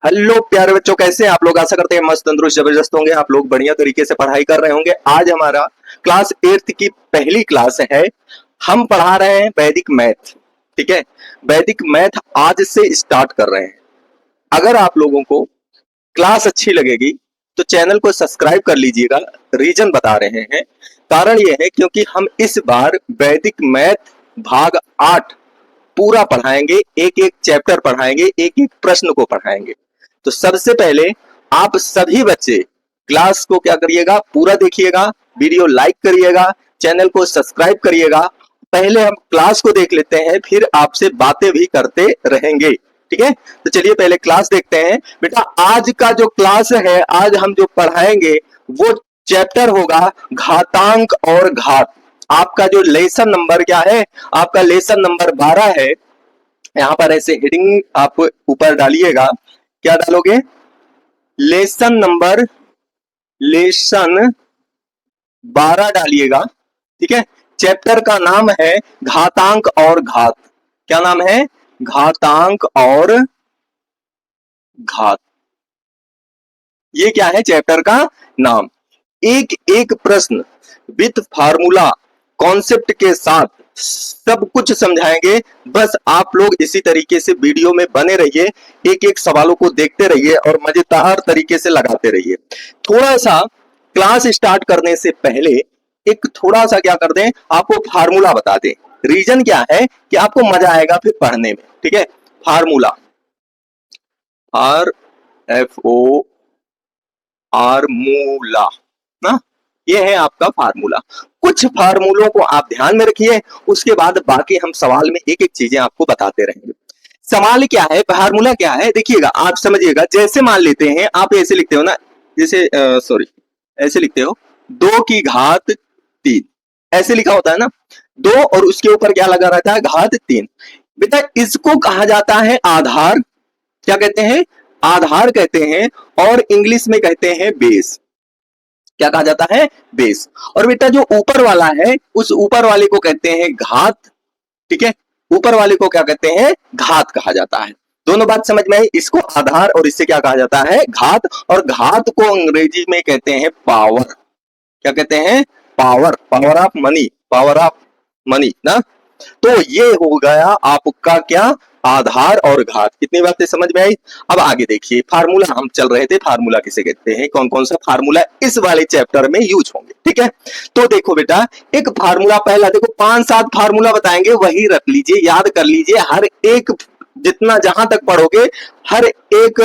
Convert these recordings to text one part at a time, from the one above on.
Hello प्यारे बच्चों, कैसे हैं आप लोग। आशा करते हैं मस्त तंदुरुस्त जबरदस्त होंगे। आप लोग बढ़िया तरीके से पढ़ाई कर रहे होंगे। आज हमारा क्लास 8th की पहली क्लास है। हम पढ़ा रहे हैं वैदिक मैथ। ठीक है, वैदिक मैथ आज से स्टार्ट कर रहे हैं। अगर आप लोगों को क्लास अच्छी लगेगी तो चैनल को सब्सक्राइब कर लीजिएगा। रीजन बता रहे हैं, कारण यह है क्योंकि हम इस बार वैदिक मैथ भाग 8 पूरा पढ़ाएंगे। एक एक चैप्टर पढ़ाएंगे, एक एक प्रश्न को पढ़ाएंगे। तो सबसे पहले आप सभी बच्चे क्लास को क्या करिएगा, पूरा देखिएगा, वीडियो लाइक करिएगा, चैनल को सब्सक्राइब करिएगा। पहले हम क्लास को देख लेते हैं, फिर आपसे बातें भी करते रहेंगे। ठीक है, तो चलिए पहले क्लास देखते हैं। बेटा आज का जो क्लास है, आज हम जो पढ़ाएंगे वो चैप्टर होगा घातांक और घात। आपका जो लेसन नंबर क्या है, आपका लेसन नंबर 12 है। यहां पर ऐसे हेडिंग आप ऊपर डालिएगा। क्या डालोगे? लेसन नंबर, लेसन 12 डालिएगा। ठीक है, चैप्टर का नाम है घातांक और घात। क्या नाम है? घातांक और घात। ये क्या है चैप्टर का नाम। एक एक प्रश्न विथ फार्मूला कॉन्सेप्ट के साथ सब कुछ समझाएंगे। बस आप लोग इसी तरीके से वीडियो में बने रहिए, एक एक सवालों को देखते रहिए और मजेदार तरीके से लगाते रहिए। थोड़ा सा क्लास स्टार्ट करने से पहले एक थोड़ा सा क्या कर दें, आपको फार्मूला बता दें। रीजन क्या है कि आपको मजा आएगा फिर पढ़ने में। ठीक है, फार्मूला, RFO फार्मूला ना, ये है आपका फार्मूला। कुछ फार्मूलों को आप ध्यान में रखिए, उसके बाद बाकी हम सवाल में एक एक चीजें आपको बताते रहेंगे। सवाल क्या है, फार्मूला क्या है, देखिएगा आप समझिएगा। जैसे मान लेते हैं आप ऐसे लिखते हो ना, जैसे सॉरी ऐसे लिखते हो 2 की घात 3, ऐसे लिखा होता है ना, 2 और उसके ऊपर क्या लगा रहता है, घात 3। बेटा इसको कहा जाता है आधार। क्या कहते हैं? आधार कहते हैं, और इंग्लिश में कहते हैं बेस। क्या कहा जाता है? बेस। और बेटा जो ऊपर वाला है, उस ऊपर वाले को कहते हैं घात। ठीक है, ऊपर वाले को क्या कहते हैं? घात कहा जाता है। दोनों बात समझ में आई। इसको आधार और इससे क्या कहा जाता है? घात। और घात को अंग्रेजी में कहते हैं पावर। क्या कहते हैं? Power, power of money, power of money ना। तो ये हो गया आपका क्या, आधार और घात। कितनी बातें समझ में आई। अब आगे देखिए, फार्मूला हम चल रहे थे, फार्मूला किसे कहते हैं, कौन कौन सा फार्मूला इस वाले चैप्टर में यूज होंगे। ठीक है, तो देखो बेटा, एक फार्मूला पहला देखो, 5-7 फार्मूला बताएंगे, वही रख लीजिए, याद कर लीजिए। हर एक जितना जहां तक पढ़ोगे, हर एक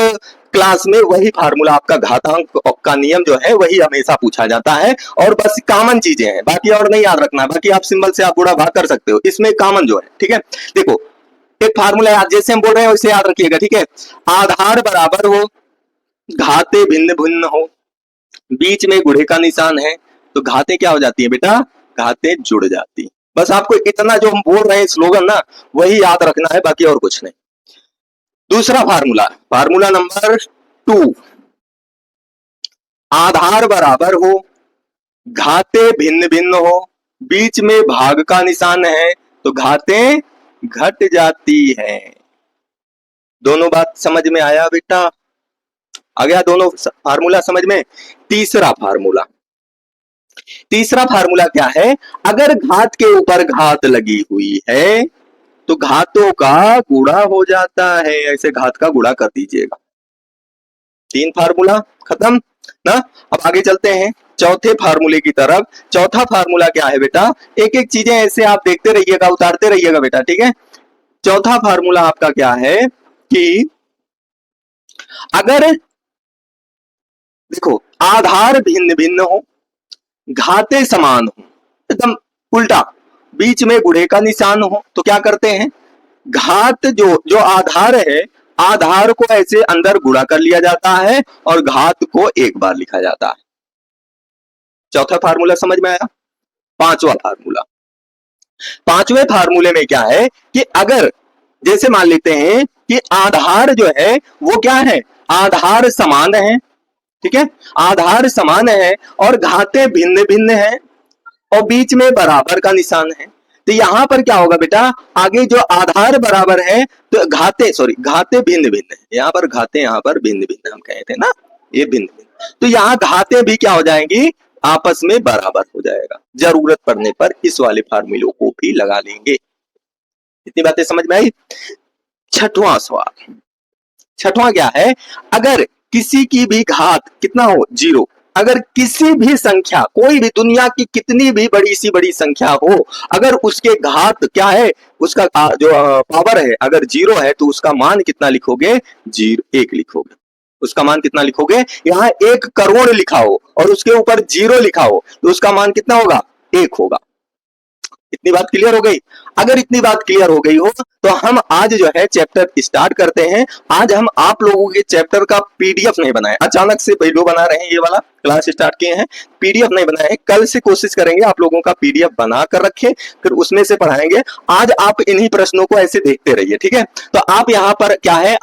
क्लास में वही फार्मूला, आपका घातांक का नियम जो है वही हमेशा पूछा जाता है। और बस कॉमन चीजें हैं, बाकी और नहीं याद रखना है। बाकी आप सिंबल से आप बुरा भाग कर सकते हो, इसमें कॉमन जो है। ठीक है, देखो एक फार्मूला याद, जैसे हम बोल रहे हैं वैसे याद रखिएगा। ठीक है, आधार बराबर हो, घाते भिन्न भिन्न हो, बीच में गुणे का निशान है, तो घाते क्या हो जाती है बेटा? घाते जुड़ जाती है। बस आपको इतना जो हम बोल रहे हैं स्लोगन ना, वही याद रखना है, बाकी और कुछ नहीं। दूसरा फार्मूला, फार्मूला नंबर 2, आधार बराबर हो, घाते भिन्न भिन्न हो, बीच में भाग का निशान है, तो घाते घट जाती है। दोनों बात समझ में आया बेटा? आ गया दोनों फार्मूला समझ में। तीसरा फार्मूला, तीसरा फार्मूला क्या है, अगर घात के ऊपर घात लगी हुई है तो घातों का गुणा हो जाता है। ऐसे घात का गुणा कर दीजिएगा। 3 फार्मूला खत्म ना। अब आगे चलते हैं चौथे फार्मूले की तरफ। चौथा फार्मूला क्या है बेटा, एक एक चीजें ऐसे आप देखते रहिएगा, उतारते रहिएगा बेटा। ठीक है, चौथा फार्मूला आपका क्या है कि अगर देखो आधार भिन्न भिन्न हो, घाते समान हो, एकदम उल्टा, बीच में गुणे का निशान हो, तो क्या करते हैं, घात जो जो आधार है, आधार को ऐसे अंदर गुणा कर लिया जाता है और घात को एक बार लिखा जाता है। चौथा फार्मूला समझ में आया। पांचवा फार्मूला, पांचवें फार्मूले में क्या है कि अगर जैसे मान लेते हैं कि आधार जो है वो क्या है, आधार समान है। ठीक है, आधार समान है और घाते भिन्न भिन्न है और बीच में बराबर का निशान है, तो यहां पर क्या होगा बेटा, आगे जो आधार बराबर है तो घाते भिन्न भिन्न है, यहाँ पर घाते, यहाँ पर भिन्न भिन्न हम कहे थे ना, ये भिन्न भिन्न, तो यहाँ घाते भी क्या हो जाएंगी, आपस में बराबर हो जाएगा। जरूरत पड़ने पर इस वाले फार्मूलों को भी लगा लेंगे। इतनी बातें समझ में आई। छठवां सवाल, छठवां क्या है, अगर किसी की भी घात कितना हो, 0, अगर किसी भी संख्या, कोई भी दुनिया की कितनी भी बड़ी सी बड़ी संख्या हो, अगर उसके घात क्या है, उसका जो पावर है अगर 0 है तो उसका मान कितना लिखोगे, 1 लिखोगे। उसका मान कितना लिखोगे, यहाँ 1 करोड़ लिखा हो और उसके ऊपर 0 लिखा हो तो उसका मान कितना होगा, 1 होगा। इतनी बात क्लियर हो गई। अगर इतनी बात क्लियर हो गई हो तो हम आज जो है चैप्टर स्टार्ट करते हैं। आज हम आप लोगों के चैप्टर का पीडीएफ नहीं बनाए, अचानक से वीडियो बना रहे हैं, ये वाला क्लास स्टार्ट किए हैं, पीडीएफ नहीं बनाए, कल से कोशिश करेंगे आप लोगों का पीडीएफ बना कर रखे, फिर उसमें से पढ़ाएंगे। आज आप इन्हीं प्रश्नों को ऐसे देखते रहिए, ठीक है। तो आप यहाँ पर क्या है,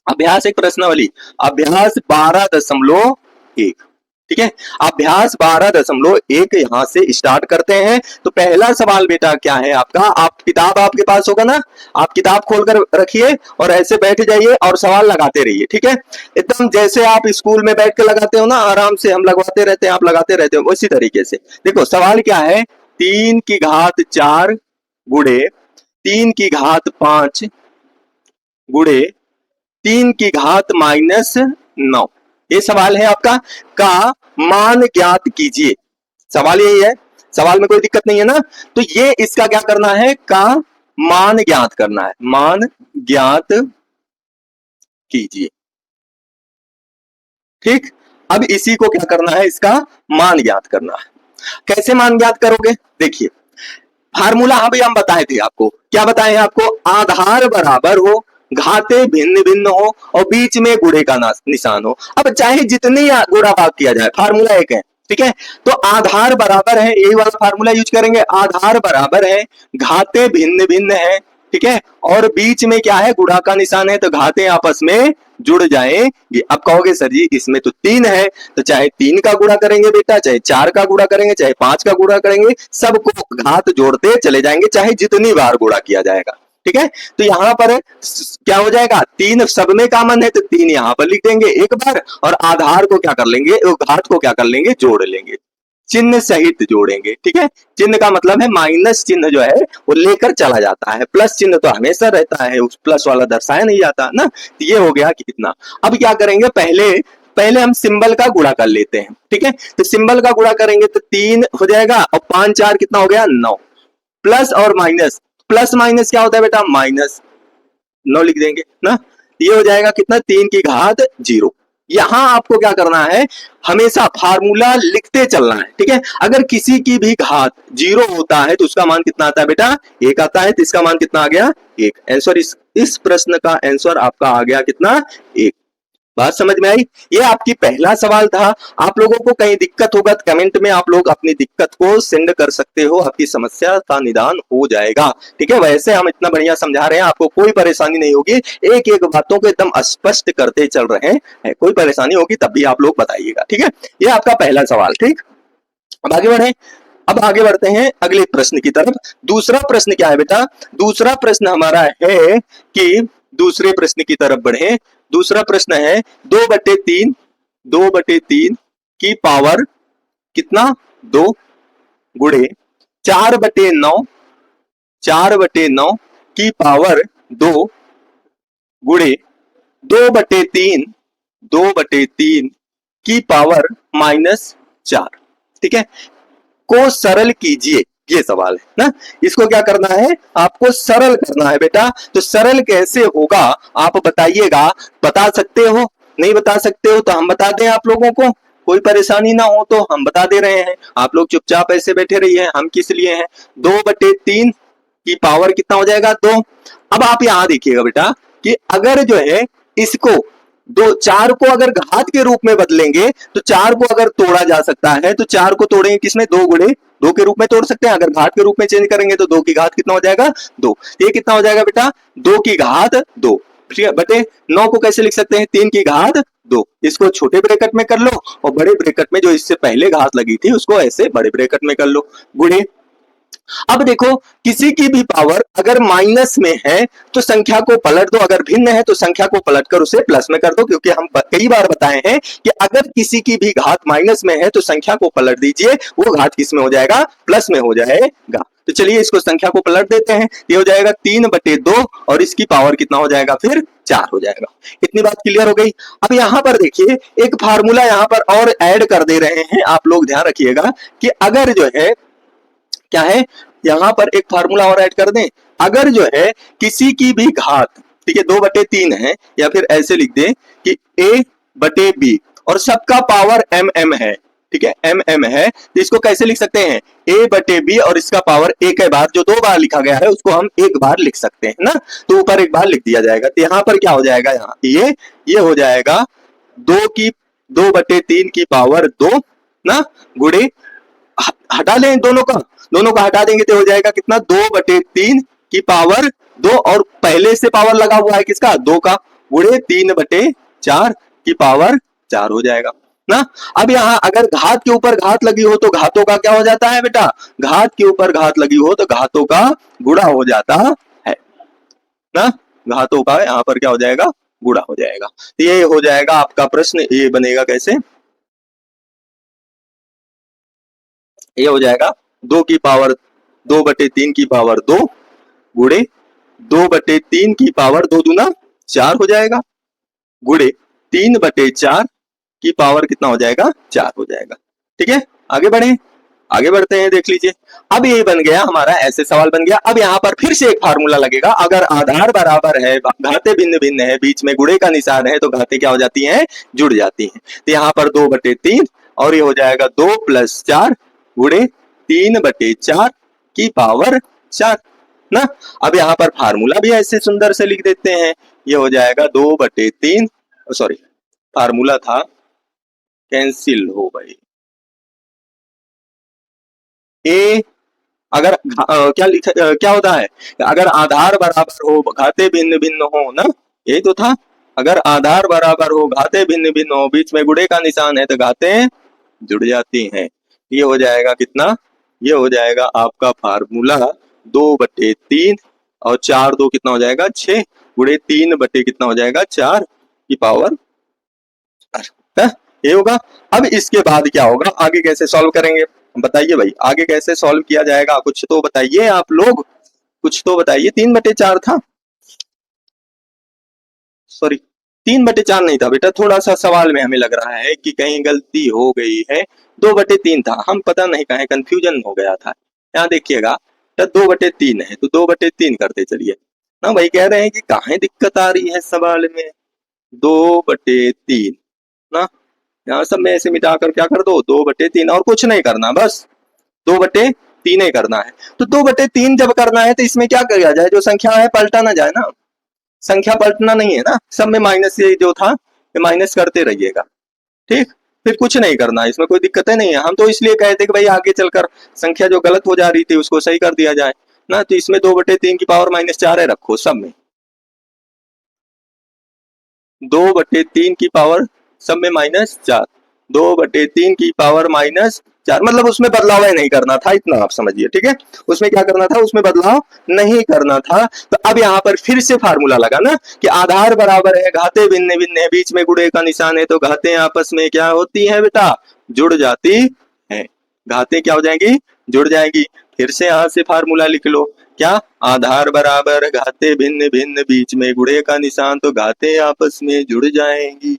अभ्यास एक प्रश्नावली, अभ्यास 12.1, ठीक है। अभ्यास 12.1 यहां से स्टार्ट करते हैं। तो पहला सवाल बेटा क्या है आपका, आप किताब आपके पास होगा ना, आप किताब खोलकर रखिए और ऐसे बैठ जाइए और सवाल लगाते रहिए, ठीक है। एकदम जैसे आप स्कूल में बैठ के लगाते हो ना, आराम से हम लगवाते रहते हैं, आप लगाते रहते हो, उसी तरीके से। देखो सवाल क्या है, 3 की घात 4 गुणे 3 की घात 5 गुणे 3 की घात -9, ये सवाल है आपका, का मान ज्ञात कीजिए। सवाल यही है, सवाल में कोई दिक्कत नहीं है ना। तो ये इसका क्या करना है, का मान ज्ञात करना है, मान ज्ञात कीजिए, ठीक। अब इसी को क्या करना है, इसका मान ज्ञात करना है। कैसे मान ज्ञात करोगे, देखिए फार्मूला अभी हम बताए थे आपको, क्या बताए हैं आपको, आधार बराबर हो, घाते भिन्न भिन्न हो और बीच में गुणे का निशान हो। अब चाहे जितनी गुणा भाग किया जाए, फार्मूला एक है, ठीक है। तो आधार बराबर है, यही वाला फार्मूला यूज करेंगे, आधार बराबर है, घाते भिन्न भिन्न है, ठीक है, और बीच में क्या है, गुणा का निशान है, तो घाते आपस में जुड़ जाएंगे। अब कहोगे सर जी इसमें तो 3 है, तो चाहे 3 का गुणा करेंगे बेटा, चाहे 4 का गुणा करेंगे, चाहे 5 का गुणा करेंगे, सबको घात जोड़ते चले जाएंगे, चाहे जितनी बार गुणा किया जाएगा, ठीक है। तो यहाँ पर क्या हो जाएगा, 3 सब में कॉमन है तो 3 यहाँ पर लिख देंगे एक बार, और आधार को क्या कर लेंगे, घात को क्या कर लेंगे, जोड़ लेंगे, चिन्ह सहित जोड़ेंगे, ठीक है। चिन्ह का मतलब है माइनस चिन्ह जो है वो लेकर चला जाता है, प्लस चिन्ह तो हमेशा रहता है, उस प्लस वाला दर्शाया नहीं जाता ना। तो ये हो गया कितना। अब क्या करेंगे, पहले हम सिंबल का गुणा कर लेते हैं, ठीक है। तो सिंबल का गुणा करेंगे तो 3 हो जाएगा और 5 4 कितना हो गया, 9, प्लस और माइनस, प्लस माइनस क्या होता है बेटा, -9 लिख देंगे ना। ये हो जाएगा कितना, 3 की घात 0। यहां आपको क्या करना है, हमेशा फार्मूला लिखते चलना है, ठीक है। अगर किसी की भी घात 0 होता है तो उसका मान कितना आता है बेटा, 1 आता है, तो इसका मान कितना आ गया, 1। आंसर इस प्रश्न का आंसर आपका आ गया कितना, 1। बात समझ में आई। ये आपकी पहला सवाल था। आप लोगों को कहीं दिक्कत होगा तो कमेंट में आप लोग अपनी दिक्कत को सेंड कर सकते हो, आपकी समस्या का निदान हो जाएगा, ठीक है। वैसे हम इतना बढ़िया समझा रहे हैं, आपको कोई परेशानी नहीं होगी, एक एक बातों को एकदम स्पष्ट करते चल रहे हैं। कोई परेशानी होगी तब भी आप लोग बताइएगा, ठीक है। ये आपका पहला सवाल, ठीक। अब आगे बढ़े, अब आगे बढ़ते हैं अगले प्रश्न की तरफ। दूसरा प्रश्न क्या है बेटा, दूसरा प्रश्न हमारा है कि दूसरे प्रश्न की तरफ बढ़े। दूसरा प्रश्न है 2/3 की पावर कितना, 2 गुणे 4/9 की पावर 2 गुणे 2/3 की पावर -4, ठीक है, को सरल कीजिए। ये सवाल है ना, इसको क्या करना है, आपको सरल करना है बेटा। तो सरल कैसे होगा आप बताइएगा, बता सकते हो, नहीं बता सकते हो तो हम बता दें आप लोगों को, कोई परेशानी ना हो तो हम बता दे रहे हैं, आप लोग चुपचाप ऐसे बैठे रहिए, हम किस लिए हैं। 2/3 की पावर कितना हो जाएगा, 2। अब आप यहां देखिएगा बेटा कि अगर जो है इसको 4 को अगर घात के रूप में बदलेंगे तो 4 को अगर तोड़ा जा सकता है तो 4 को तोड़ेंगे किसमें, 2 गुणे 2 के रूप में तोड़ सकते हैं। अगर घात के रूप में चेंज करेंगे तो 2 की घात कितना हो जाएगा, 2। ये कितना हो जाएगा बेटा, 2 की घात 2, ठीक है। बटे 9 को कैसे लिख सकते हैं, 3 की घात 2। इसको छोटे ब्रैकेट में कर लो और बड़े ब्रैकेट में जो इससे पहले घात लगी थी उसको ऐसे बड़े ब्रैकेट में कर लो, गुणे अब देखो, किसी की भी पावर अगर माइनस में है तो संख्या को पलट दो, अगर भिन्न है तो संख्या को पलट कर उसे प्लस में कर दो, क्योंकि हम कई बार बताए हैं कि अगर किसी की भी घात माइनस में है तो संख्या को पलट दीजिए, वो घात किस में हो जाएगा, प्लस में हो जाएगा। तो चलिए इसको संख्या को पलट देते हैं, ये हो जाएगा 3/2 और इसकी पावर कितना हो जाएगा, फिर 4 हो जाएगा। इतनी बात क्लियर हो गई। अब यहां पर देखिए एक फार्मूला यहां पर और ऐड कर दे रहे हैं, आप लोग ध्यान रखिएगा कि अगर जो है क्या है, यहां पर एक फार्मूला और ऐड कर दें, अगर जो है किसी की भी घात, ठीक है, 2/3 है, या फिर ऐसे लिख दें कि a/b और सबका पावर mm है, ठीक है, mm है, तो इसको कैसे लिख सकते हैं, a/b और इसका पावर एक बार, जो 2 बार लिखा गया है उसको हम एक बार लिख सकते हैं ना, तो ऊपर एक बार लिख दिया जाएगा। तो यहां पर क्या हो जाएगा, यहाँ ये हो जाएगा 2/3 की पावर 2 ना, गुणे, हटा लें दोनों का हटा देंगे तो हो जाएगा कितना, 2/3 की पावर 2 और पहले से पावर लगा हुआ है किसका, 2 का, गुणे 3/4 की पावर 4 हो जाएगा ना। अब यहाँ अगर घात के ऊपर घात लगी हो तो घातों का क्या हो जाता है बेटा, घात के ऊपर घात लगी हो तो घातों का गुणा हो जाता है ना, घातों का यहाँ पर क्या हो जाएगा, गुणा हो जाएगा। तो ये हो जाएगा आपका प्रश्न, ये बनेगा कैसे, ये हो जाएगा 2/3 की पावर 2 गुणे 2/3 की पावर 2 दूना 4 हो जाएगा, गुणे 3/4 की पावर कितना हो जाएगा, 4 हो जाएगा। ठीक है, आगे बढ़े, आगे बढ़ते हैं, देख लीजिए। अब ये बन गया हमारा, ऐसे सवाल बन गया। अब यहाँ पर फिर से एक फार्मूला लगेगा, अगर आधार बराबर है, घाते भिन्न भिन्न है, बीच में गुणे का निशान है, तो घाते क्या हो जाती हैं, जुड़ जाती हैं। तो यहाँ पर 2/3 और ये हो जाएगा 2 + 4 गुणे 3/4 की पावर 4 ना। अब यहाँ पर फार्मूला भी ऐसे सुंदर से लिख देते हैं, ये हो जाएगा 2/3, सॉरी फार्मूला था, कैंसिल हो गई। ए अगर क्या होता है, अगर आधार बराबर हो, घाते भिन्न भिन्न हो ना, यही तो था, अगर आधार बराबर हो, घाते भिन्न भिन्न हो, बीच में गुणे का निशान है, तो घाते जुड़ जाती हैं। ये हो जाएगा कितना, ये हो जाएगा आपका फार्मूला 2/3 और 4 2 कितना हो जाएगा, 6 गुणे 3 कितना हो जाएगा, 4 की पावर 4। ये होगा। अब इसके बाद क्या होगा, आगे कैसे सॉल्व करेंगे बताइए भाई, आगे कैसे सॉल्व किया जाएगा, कुछ तो बताइए आप लोग, कुछ तो बताइए। 3/4 था, सॉरी 3/4 नहीं था बेटा, थोड़ा सा सवाल में हमें लग रहा है कि कहीं गलती हो गई है, 2/3 था, हम पता नहीं कहीं कंफ्यूजन हो गया था। यहाँ देखिएगा 2/3 है, तो 2/3 करते चलिए ना भाई, कह रहे हैं कि कहीं दिक्कत आ रही है सवाल में, 2/3 ना, यहाँ सब में ऐसे मिटाकर क्या कर दो, 2/3 और कुछ नहीं करना, बस 2/3 ही करना है। तो 2/3 जब करना है तो इसमें क्या किया जाए, जो संख्या है पलटा ना जाए ना, संख्या पलटना नहीं है ना, सब में माइनस ये जो था ये माइनस करते रहिएगा, ठीक, फिर कुछ नहीं करना, इसमें कोई दिक्कत नहीं है। हम तो इसलिए कहते कि भाई आगे चलकर संख्या जो गलत हो जा रही थी उसको सही कर दिया जाए ना, तो इसमें 2/3 की पावर -4 है, रखो सब में 2/3 की पावर सब में -4, 2/3 की पावर -4, मतलब उसमें बदलाव नहीं करना था, इतना आप समझिए, ठीक है, उसमें क्या करना था, उसमें बदलाव नहीं करना था। तो अब यहाँ पर फिर से फार्मूला लगा ना कि आधार बराबर है, घाते भिन्न भिन्न है, बीच में गुणे का निशान है, तो घाते आपस में क्या होती है बेटा, जुड़ जाती है, घाते क्या हो जाएंगी, जुड़ जाएंगी। फिर से यहाँ से फार्मूला लिख लो, क्या, आधार बराबर, घाते भिन्न भिन्न, बीच में गुणे का निशान, तो घाते आपस में जुड़ जाएंगी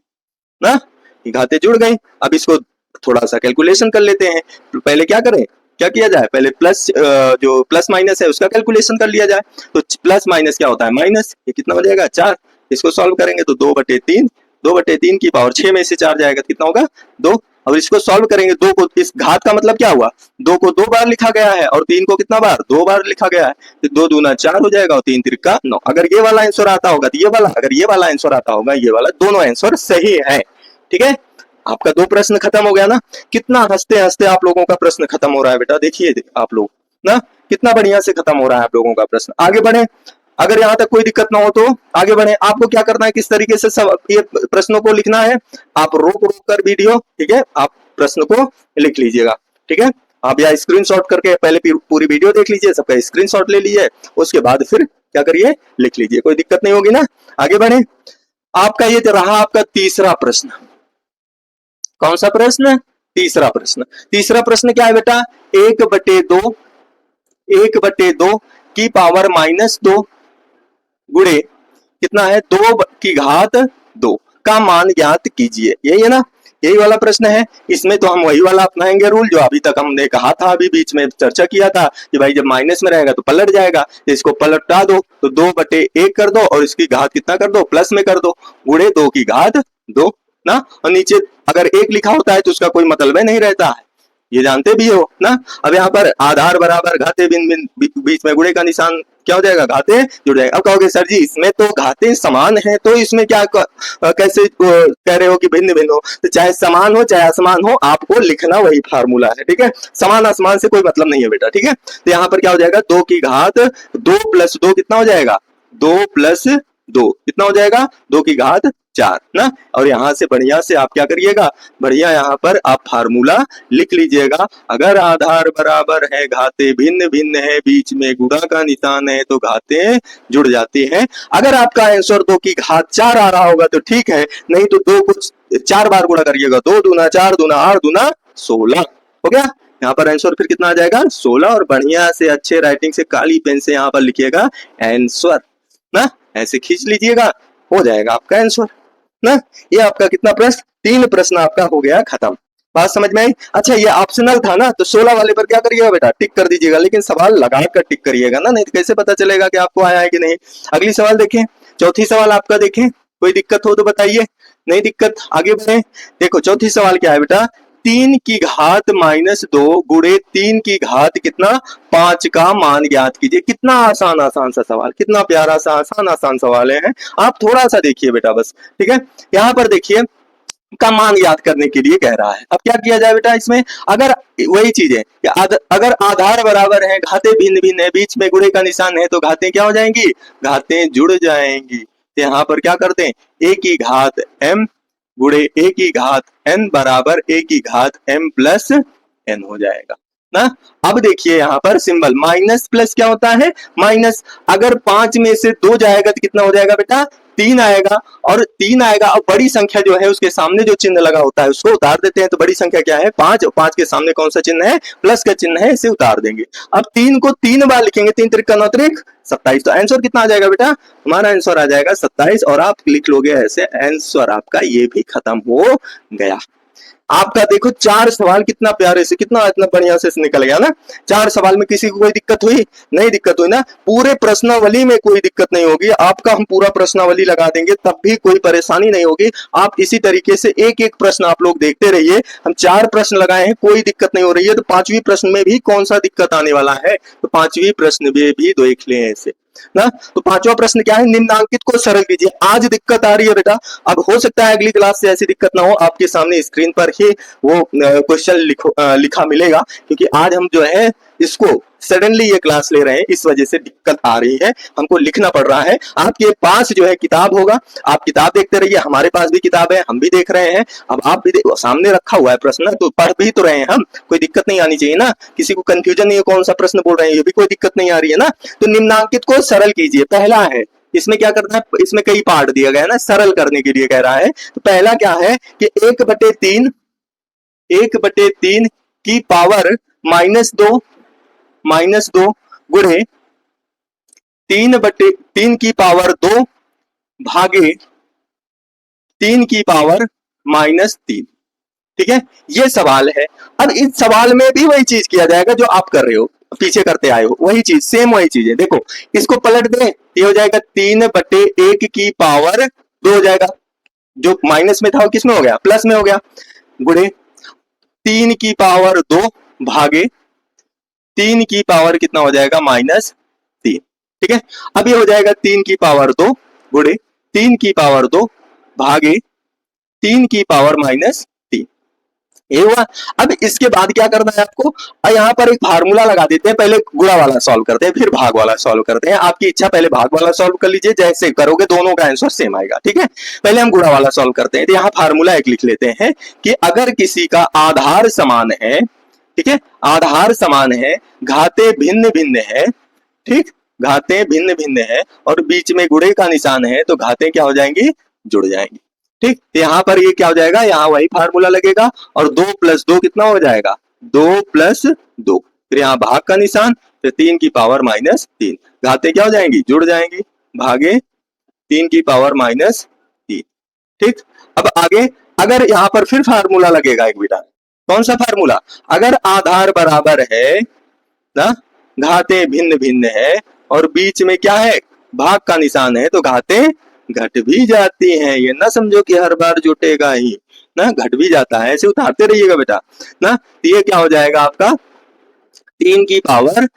ना, घाते जुड़ गई। अब इसको थोड़ा सा कैलकुलेशन कर लेते हैं, तो पहले क्या करें, क्या किया जाए, पहले प्लस, जो प्लस माइनस है उसका कैलकुलेशन कर लिया जाए। तो प्लस माइनस क्या होता है, माइनस, ये कितना हो जाएगा, 4, इसको सॉल्व करेंगे तो 2/3 की पावर 6 में से 4 जाएगा, कितना होगा, 2। अब इसको सॉल्व करेंगे, 2 को, इस घात का मतलब क्या हुआ, 2 को 2 बार लिखा गया है और 3 को कितना बार, 2 बार लिखा गया है, तो 2 दूना 4 हो जाएगा और 3 तिरका 9। अगर ये वाला आंसर आता होगा तो ये वाला, अगर ये वाला आंसर आता होगा ये वाला, दोनों आंसर सही है। ठीक है, आपका 2 प्रश्न खत्म हो गया ना, कितना हंसते हंसते आप लोगों का प्रश्न खत्म हो रहा है बेटा, देखिए आप लोग ना, कितना बढ़िया से खत्म हो रहा है आप लोगों का प्रश्न। आगे बढ़े, अगर यहाँ तक कोई दिक्कत ना हो तो आगे बढ़े। आपको क्या करना है, किस तरीके से सब ये प्रश्नों को लिखना है, आप रोक रोक कर वीडियो, ठीक है, आप प्रश्न को लिख लीजिएगा, ठीक है। आप या स्क्रीनशॉट करके पहले पूरी वीडियो देख लीजिए, सबका स्क्रीनशॉट ले लीजिए, उसके बाद फिर क्या करिए, लिख लीजिए, कोई दिक्कत नहीं होगी ना। आगे बढ़े, आपका ये रहा आपका तीसरा प्रश्न। कौन सा प्रश्न? तीसरा प्रश्न। तीसरा प्रश्न क्या है बेटा? 1/2 1/2 की पावर -2 गुणे कितना है, 2 की घात 2 का मान ज्ञात कीजिए। यही है ना, यही वाला प्रश्न है। इसमें तो हम वही वाला अपनाएंगे रूल जो अभी तक हमने कहा था, अभी बीच में चर्चा किया था कि भाई जब माइनस में रहेगा तो पलट जाएगा, तो इसको पलटा दो, तो 2/1 कर दो और इसकी घात कितना कर दो, प्लस में कर दो, गुणे 2 की घात 2 ना। और नीचे अगर 1 लिखा होता है तो उसका कोई मतलब नहीं रहता है, ये जानते भी हो ना। अब यहाँ पर आधार बराबर घाते भिन्न बीच में गुणे का निशान क्या हो जाएगा, घाते जुड़ जाएगा। अब कहोगे सर जी इसमें तो घाते समान है, तो इसमें क्या कैसे कह रहे हो कि भिन्न भिन्न हो? तो चाहे समान हो चाहे असमान हो, आपको लिखना वही फार्मूला है, ठीक है। समान असमान से कोई मतलब नहीं है बेटा, ठीक है। तो यहाँ पर क्या हो जाएगा, 2 की घात 2 + 2 कितना हो जाएगा, 2 + 2 कितना हो जाएगा, 2 की घात 4 ना। और यहां से बढ़िया से आप क्या करिएगा, बढ़िया यहाँ पर आप फार्मूला लिख लीजिएगा। अगर आधार बराबर है, घाते भिन्न भिन्न है, बीच में गुणा का निशान है, तो घाते जुड़ जाती हैं। अगर आपका आंसर 2 की घात 4 आ रहा होगा तो ठीक है, नहीं तो 2 को 4 बार गुणा करिएगा, 2 दूना 4 दूना 8 दूना 16 हो गया। यहाँ पर आंसर फिर कितना आ जाएगा, 16। और बढ़िया से अच्छे राइटिंग से काली पेन से यहाँ पर लिखिएगा आंसर ना, ऐसे खींच लीजिएगा, हो जाएगा आपका आंसर ना। ये आपका कितना प्रश्न, 3 प्रश्न आपका हो गया खत्म। बात समझ में आई? अच्छा ये ऑप्शनल था ना, तो 16 वाले पर क्या करिएगा बेटा, टिक कर दीजिएगा, लेकिन सवाल लगा कर टिक करिएगा ना, नहीं तो कैसे पता चलेगा कि आपको आया है कि नहीं। अगली सवाल देखें, चौथी सवाल आपका देखें, कोई दिक्कत हो तो बताइए, नहीं दिक्कत आगे बढ़े। देखो चौथी सवाल क्या है बेटा, 3 की घात -2 गुणे 3 की घात कितना 5 का मान ज्ञात कीजिए। कितना आसान आसान सा सवाल, कितना प्यारा सा आसान आसान सवाल है। आप थोड़ा सा देखिए बेटा बस, ठीक है। यहाँ पर देखिए का मान याद करने के लिए कह रहा है। अब क्या किया जाए बेटा इसमें, अगर वही चीज है कि अगर आधार बराबर है, घाते भिन्न भिन्न है, बीच में गुणे का निशान है, तो घातें क्या हो जाएंगी, घातें जुड़ जाएंगी। तो यहाँ पर क्या करते हैं, a की घात m गुणे a की घात n बराबर a की घात m + n हो जाएगा ना। अब देखिए यहाँ पर सिंबल माइनस प्लस क्या होता है, माइनस। अगर 5 में से 2 जाएगा तो कितना हो जाएगा बेटा, 3 आएगा। और 3 आएगा, और बड़ी संख्या जो है उसके सामने जो चिन्ह लगा होता है उसको उतार देते हैं। तो बड़ी संख्या क्या है, 5, और 5 के सामने कौन सा चिन्ह है, प्लस का चिन्ह है, इसे उतार देंगे। अब 3 को 3 बार लिखेंगे, 3 त्रिक 9 27। तो आंसर कितना आ जाएगा बेटा, हमारा आंसर आ जाएगा 27। और आप लिख लोगे ऐसे, आंसर आपका ये भी खत्म हो गया। आपका देखो 4 सवाल कितना प्यारे से, कितना इतना बढ़िया से निकल गया ना। 4 सवाल में किसी को कोई दिक्कत हुई, नहीं दिक्कत हुई ना। पूरे प्रश्नावली में कोई दिक्कत नहीं होगी, आपका हम पूरा प्रश्नावली लगा देंगे तब भी कोई परेशानी नहीं होगी। आप इसी तरीके से एक एक प्रश्न आप लोग देखते रहिए। हम 4 प्रश्न लगाए हैं, कोई दिक्कत नहीं हो रही है। तो 5वीं प्रश्न में भी कौन सा दिक्कत आने वाला है, तो 5वीं प्रश्न में भी देख लें ऐसे ना। तो 5वां प्रश्न क्या है, निम्नांकित को सरल कीजिए। आज दिक्कत आ रही है बेटा, अब हो सकता है अगली क्लास से ऐसी दिक्कत ना हो, आपके सामने स्क्रीन पर ही वो क्वेश्चन लिखा मिलेगा। क्योंकि आज हम जो है इसको सडनली ये क्लास ले रहे हैं, इस वजह से दिक्कत आ रही है, हमको लिखना पड़ रहा है। आपके पास जो है किताब होगा, आप किताब देखते रहिए, हमारे पास भी किताब है, हम भी देख रहे हैं। अब आप भी सामने रखा हुआ है प्रश्न, तो पढ़ भी तो रहे हैं हम, कोई दिक्कत नहीं आनी चाहिए ना। किसी को कंफ्यूजन नहीं है कौन सा प्रश्न बोल रहे हैं, ये भी कोई दिक्कत नहीं आ रही है ना। तो निम्नांकित को सरल कीजिए, पहला है। इसमें क्या करना है, इसमें कई पार्ट दिया गया है ना, सरल करने के लिए कह रहा है। तो पहला क्या है कि 1/3 की पावर -2 गुणे 3/3 की पावर 2 भागे 3 की पावर -3। ठीक है, ये सवाल है। अब इस सवाल में भी वही चीज किया जाएगा जो आप कर रहे हो, पीछे करते आए हो, वही चीज, सेम वही चीज है। देखो इसको पलट दे, ये हो जाएगा 3/1 की पावर 2 हो जाएगा, जो माइनस में था वो किस में हो गया, प्लस में हो गया, गुणे 3 की पावर 2 भागे 3 की पावर कितना हो जाएगा, -3। ठीक है, अब ये हो जाएगा 3 की पावर 2 गुणे 3 की पावर 2 भागे 3 की पावर -3। ये हुआ। अब इसके बाद क्या करना है आपको, यहाँ पर एक फार्मूला लगा देते हैं। पहले गुणा वाला सॉल्व करते हैं, फिर भाग वाला सॉल्व करते हैं। आपकी इच्छा, पहले भाग वाला सॉल्व कर लीजिए, जैसे करोगे दोनों का आंसर सेम आएगा। ठीक है, पहले हम गुणा वाला सॉल्व करते हैं। तो यहाँ फार्मूला एक लिख लेते हैं कि अगर किसी का आधार समान है, ठीक है, आधार समान है, घाते भिन्न भिन्न है, ठीक, घातें भिन्न भिन्न है और बीच में गुणे का निशान है, तो घातें क्या हो जाएंगी, जुड़ जाएंगी। ठीक, तो यहाँ पर ये क्या हो जाएगा, यहाँ वही फार्मूला लगेगा और 2 + 2 कितना हो जाएगा, 2 + 2, फिर यहाँ भाग का निशान, फिर 3 की पावर -3, घातें क्या हो जाएंगी, जुड़ जाएंगी, भागे 3 की पावर -3। ठीक, अब आगे अगर यहाँ पर फिर फार्मूला लगेगा एक बेटा, कौन सा फार्मूला, अगर आधार बराबर है ना, घातें भिन्न भिन्न है और बीच में क्या है, भाग का निशान है, तो घातें घट भी जाती हैं। ये ना समझो कि हर बार जुटेगा ही ना, घट भी जाता है, ऐसे उतारते रहिएगा बेटा ना। तो ये क्या हो जाएगा आपका 3 की पावर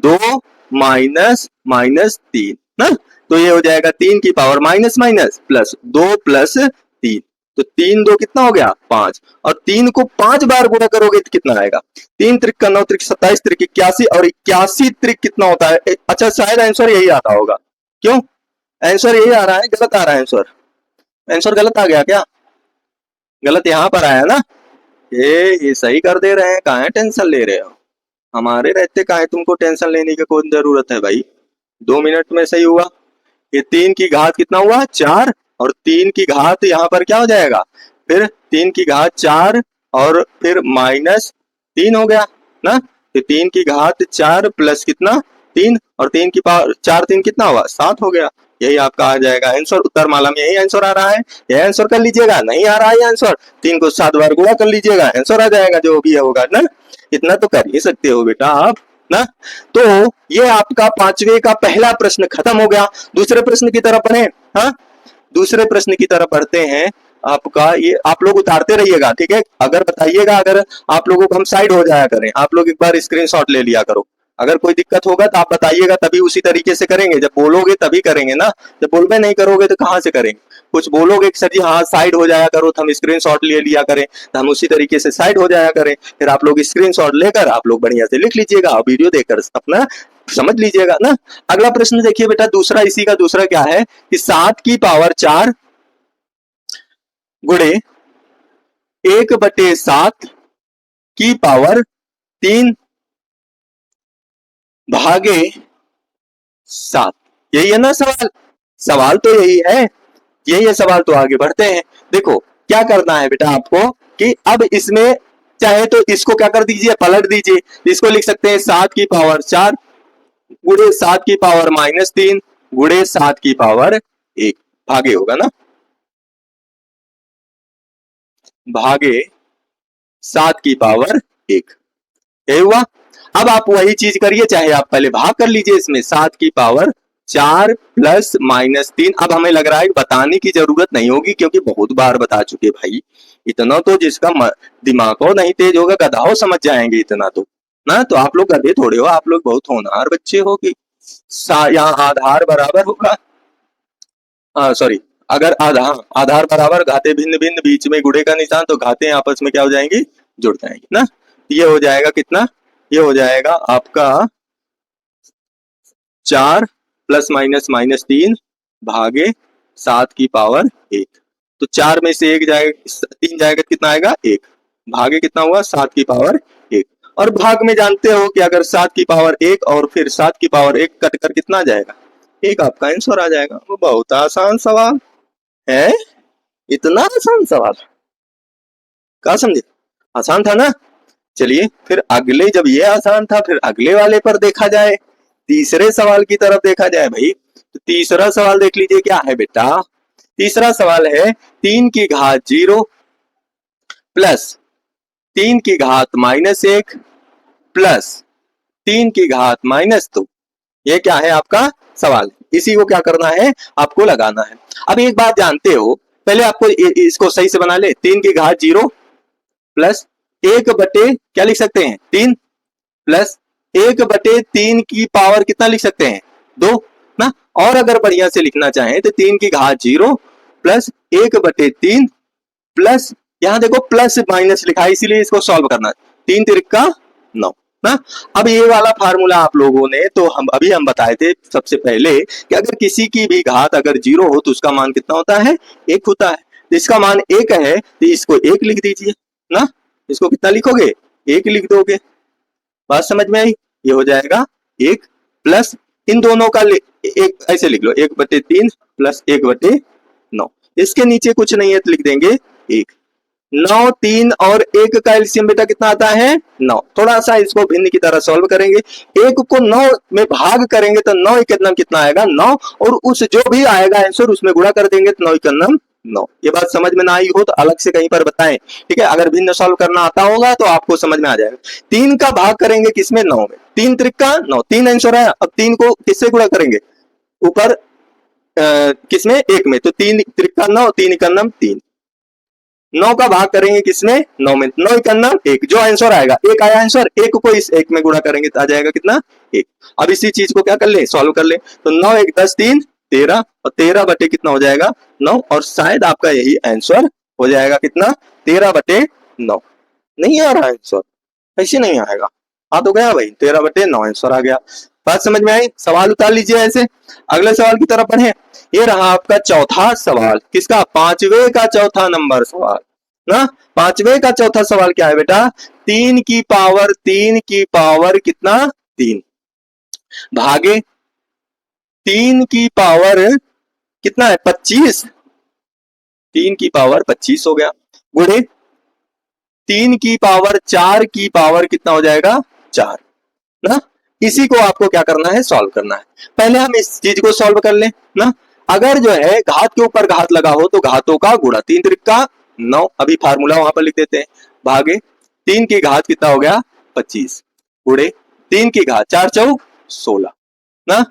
2 -3 ना, तो ये हो जाएगा 3 की पावर माइनस माइनस प्लस 2 + 3, तो 3 2 कितना हो गया 5, और 3 को 5 बार गुणा करोगे तो कितना आएगा, 3 त्रिक का 9 त्रिक 27 त्रिक 81 और 81 त्रिक कितना होता है, अच्छा शायद आंसर यही आता होगा, क्यों आंसर यही आ रहा है, गलत आ रहा है आंसर, आंसर गलत आ गया क्या, गलत यहाँ पर आया ना, ये सही कर दे रहे हैं, काहे टेंशन ले रहे हो, हमारे रहते काहे तुमको टेंशन लेने की कोई जरूरत है भाई, 2 मिनट में सही हुआ। ये 3 की घात कितना हुआ 4, और 3 की घात यहाँ पर क्या हो जाएगा, फिर 3 की घात 4 और फिर -3 हो गया ना, तो 3 की घात 4 प्लस कितना 3 और 3 की पावर 4 3 कितना हुआ 7 हो गया, यही आपका आ जाएगा आंसर, उत्तर माला में यही आंसर आ रहा है, यही आंसर कर लीजिएगा, नहीं आ रहा है आंसर 3 को 7 बार गुणा कर लीजिएगा, आंसर आ जाएगा जो भी होगा ना, इतना तो कर ही सकते हो बेटा आप ना। तो ये आपका 5वें का पहला प्रश्न खत्म हो गया। दूसरे प्रश्न की तरफ बढ़े, हाँ दूसरे प्रश्न की तरफ बढ़ते हैं, आपका ये आप लोग उतारते रहिएगा, ठीक है, अगर बताइएगा, अगर आप लोगों को हम साइड हो जाया करें, आप लोग एक बार स्क्रीनशॉट ले लिया करो, अगर कोई दिक्कत होगा तो आप बताइएगा, तभी उसी तरीके से करेंगे, जब बोलोगे तभी करेंगे ना, जब बोलबे नहीं करोगे तो कहाँ से करेंगे, कुछ बोलोगे कि सर जी हाँ साइड हो जाया करो, तो हम स्क्रीनशॉट ले लिया करें, तो हम उसी तरीके से साइड हो जाया करें, फिर आप लोग स्क्रीनशॉट लेकर आप लोग बढ़िया से लिख लीजिएगा और वीडियो देखकर अपना समझ लीजिएगा ना। अगला प्रश्न देखिए बेटा, दूसरा इसी का दूसरा क्या है कि 7 की पावर 4 गुणे 1/7 की पावर 3 भागे 7, यही है ना सवाल, सवाल तो यही है, यही है सवाल, तो आगे बढ़ते हैं। देखो क्या करना है बेटा आपको कि अब इसमें चाहे तो इसको क्या कर दीजिए, पलट दीजिए, इसको लिख सकते हैं 7 की पावर 4 गुणे 7 की पावर -3 गुणे 7 की पावर 1 भागे होगा ना, भागे 7 की पावर 1, यही हुआ। अब आप वही चीज करिए, चाहे आप पहले भाग कर लीजिए, इसमें 7 की पावर 4 प्लस -3, अब हमें लग रहा है बताने की जरूरत नहीं होगी क्योंकि बहुत बार बता चुके भाई, इतना तो जिसका दिमाग हो नहीं तेज होगा गधा समझ जाएंगे इतना तो ना, तो आप लोग गधे थोड़े हो, आप लोग बहुत होनहार बच्चे हो कि यहाँ आधार बराबर होगा, सॉरी, अगर आधार बराबर घाते भिन्न भिन्न बीच में गुणे का निशान, तो घाते आपस में क्या हो जाएंगी, जुड़ जाएंगी ना, ये हो जाएगा कितना, ये हो जाएगा आपका 4 प्लस माइनस -3 भागे 7 की पावर 1, तो 4 में से 1 जाएगा 3 जाएगा, कितना आएगा 1, भागे कितना हुआ 7 की पावर 1, और भाग में जानते हो कि अगर 7 की पावर 1 और फिर 7 की पावर 1 कट कर कितना आ जाएगा, 1 आपका आंसर आ जाएगा। वो बहुत आसान सवाल है, इतना आसान सवाल, क्या समझे, आसान था ना। चलिए फिर अगले, जब ये आसान था फिर अगले वाले पर देखा जाए, तीसरे सवाल की तरफ देखा जाए भाई, तो तीसरा सवाल देख लीजिए क्या है बेटा, तीसरा सवाल है 3 की घात 0 प्लस 3 की घात -1 प्लस 3 की घात -2, ये क्या है आपका सवाल, इसी को क्या करना है आपको लगाना है। अब एक बात जानते हो, पहले आपको इसको सही से बना ले, 3 की घात 0 प्लस 1/, क्या लिख सकते हैं 3 प्लस 1/3 की पावर कितना लिख सकते हैं 2 ना, और अगर बढ़िया से लिखना चाहें तो 3 की घात 0 प्लस 1/3 प्लस, यहां देखो प्लस माइनस लिखा है इसीलिए इसको सॉल्व करना, 3 तिरिक का 9 ना। अब ये वाला फार्मूला आप लोगों ने तो हम बताए थे सबसे पहले कि अगर किसी की भी घात अगर 0 हो तो उसका मान कितना होता है 1 होता है, तो इसका मान 1 है तो इसको 1 लिख दीजिए ना, इसको कितना लिखोगे 1 लिख दोगे बात समझ में आई? ये हो जाएगा 1 प्लस इन दोनों का एक ऐसे लिख लो 1/3 प्लस 1/9। इसके नीचे कुछ नहीं है तो लिख देंगे 1। 9, 3 और 1 का एलसीएम बेटा कितना आता है 9। थोड़ा सा इसको भिन्न की तरह सॉल्व करेंगे। 1 को 9 में भाग करेंगे तो 9 एकम कितना आएगा 9, और उस जो भी आएगा आंसर उसमें गुणा कर देंगे तो 9 एकम 9। ये बात समझ में ना आई हो तो अलग से कहीं पर बताएं, ठीक है? अगर भिन्न सॉल्व करना आता होगा तो आपको समझ में आ जाएगा। 3 का भाग करेंगे किसमें 9 में, 3 त्रिका 9, 3 आंसर है। अब 3 को किससे गुणा करेंगे ऊपर किसमें 1 में, तो 3 त्रिका 9, 3 एकम 3। 9 का भाग करेंगे किसमें 9 में, 9 एकम 1, जो आंसर आएगा 1 आया आंसर, 1 को इस 1 में गुणा करेंगे तो आ जाएगा कितना 1। अब इसी चीज को क्या कर ले सॉल्व कर ले, तो 9 1 10 3 13 और 13 बटे कितना हो जाएगा 9, और शायद आपका यही आंसर हो जाएगा कितना 13/9। नहीं आ रहा आंसर, ऐसे नहीं आएगा। आ तो गया भाई 13/9 आंसर आ गया। बात समझ में आई? सवाल उतार लीजिए ऐसे। अगले सवाल की तरफ बढ़े। ये रहा आपका चौथा सवाल, किसका 5वें का चौथा नंबर सवाल ना। 5वें का चौथा सवाल क्या है बेटा, 3 की पावर कितना 3 भागे 3 की पावर कितना है 25, 3 की पावर 25 हो गया, गुणे 3 की पावर 4 की पावर कितना हो जाएगा 4 ना। इसी को आपको क्या करना है सॉल्व करना है। पहले हम इस चीज को सॉल्व कर ले ना। अगर जो है घात के ऊपर घात लगा हो तो घातों का गुणा, 3 त्रिका 9, अभी फार्मूला वहां पर लिख देते हैं, भागे 3 की घात कितना हो गया 25, गुणे 3 की घात 4 चौक 16 ना।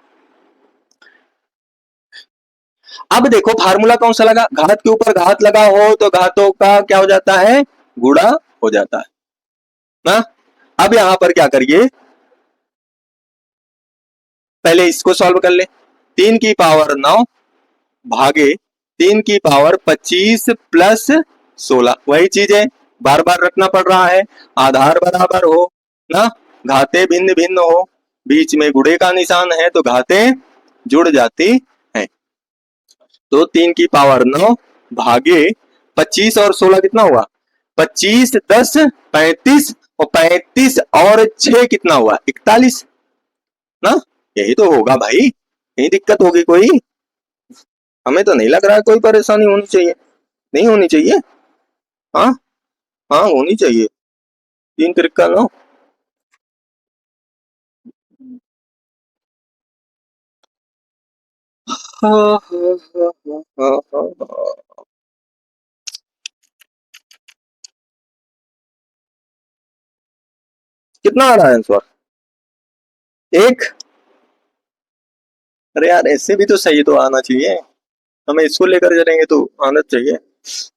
अब देखो फार्मूला कौन सा लगा, घात के ऊपर घात लगा हो तो घातों का क्या हो जाता है गुणा हो जाता है ना। अब यहां पर क्या करिए, पहले इसको सॉल्व कर ले। 3 की पावर 9 भागे 3 की पावर 25 प्लस 16, वही चीज है, बार बार रखना पड़ रहा है। आधार बराबर हो ना, घाते भिन्न भिन्न हो, बीच में गुणे का निशान है तो घाते जुड़ जाती हैं। तो 3 की पावर 9 भागे 25 और 16 कितना हुआ 25 10 35, और 35 और 6 कितना हुआ 41 ना। यही तो होगा भाई, यही दिक्कत होगी कोई, हमें तो नहीं लग रहा है कोई परेशानी होनी चाहिए, नहीं होनी चाहिए। हाँ हाँ होनी चाहिए, 3 त्रिका 9। कितना आ रहा है आंसर 1। अरे यार ऐसे भी तो सही तो आना चाहिए, हमें इसको लेकर चलेंगे तो आना चाहिए।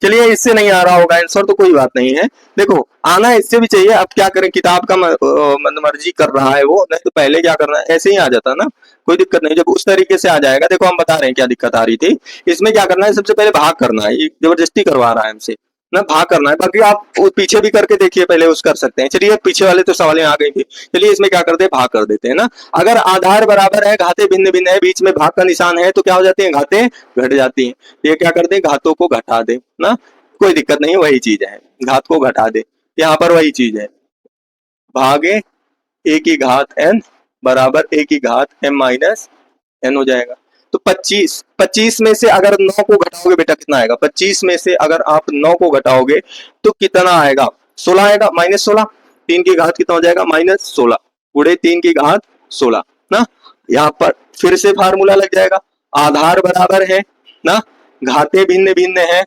चलिए इससे नहीं आ रहा होगा आंसर तो कोई बात नहीं है, देखो आना इससे भी चाहिए। अब क्या करें, किताब का मर्जी कर रहा है वो, नहीं तो पहले क्या करना है ऐसे ही आ जाता ना, कोई दिक्कत नहीं। जब उस तरीके से आ जाएगा, देखो हम बता रहे हैं क्या दिक्कत आ रही थी। इसमें क्या करना है, सबसे पहले भाग करना है, ये जबरदस्ती करवा रहा है हमसे ना, भाग करना है। बाकी आप पीछे भी करके देखिए, पहले उस कर सकते हैं। चलिए पीछे वाले तो सवाल आ गई थी, चलिए इसमें क्या करते हैं भाग कर देते हैं ना। अगर आधार बराबर है, घाते भिन्न भिन्न है, बीच में भाग का निशान है, तो क्या हो जाती है घाते घट जाती हैं। ये क्या करते हैं घातों को घटा दे ना, कोई दिक्कत नहीं, वही चीज है, घात को घटा दे, यहाँ पर वही चीज है, भागे ए की घात n बराबर ए की घात m माइनस n हो जाएगा। तो 25 में से अगर 9 को घटाओगे बेटा कितना आएगा, 25 में से अगर आप 9 को घटाओगे तो कितना आएगा 16 आएगा, -16। 3 की घात कितना हो जाएगा -16, गुणे 3 की घात 16 ना। यहाँ पर फिर से फार्मूला लग जाएगा, आधार बराबर है ना, घाते भिन्न भिन्न है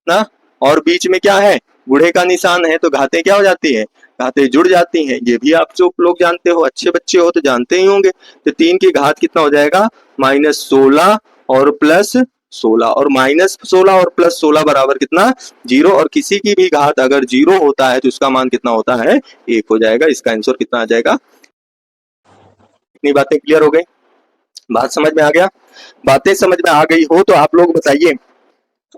ना, और बीच में क्या है गुणे का निशान है, तो घाते क्या हो जाती है घाते जुड़ जाती हैं। ये भी आप जो लोग जानते हो, अच्छे बच्चे हो तो जानते ही होंगे। तो 3 की घात कितना हो जाएगा -16 और +16, और -16 और +16 बराबर कितना 0, और किसी की भी घात अगर 0 होता है तो उसका मान कितना होता है 1 हो जाएगा। इसका आंसर कितना आ जाएगा। इतनी बातें क्लियर हो गई, बात समझ में आ गया। बातें समझ में आ गई हो तो आप लोग बताइए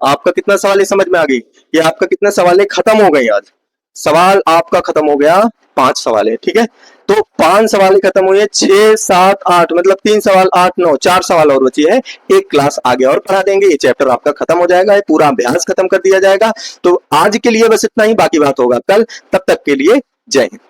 आपका कितना सवाल समझ में आ गई, ये आपका कितना सवाल खत्म हो गई। आज सवाल आपका खत्म हो गया, 5 सवाल है, ठीक है। तो 5 सवाल खत्म हुए, 6 7 8 मतलब 3 सवाल 8 9 4 सवाल और बची है। एक क्लास आगे और पढ़ा देंगे, ये चैप्टर आपका खत्म हो जाएगा, ये पूरा अभ्यास खत्म कर दिया जाएगा। तो आज के लिए बस इतना ही, बाकी बात होगा कल, तब तक के लिए जय हिंद।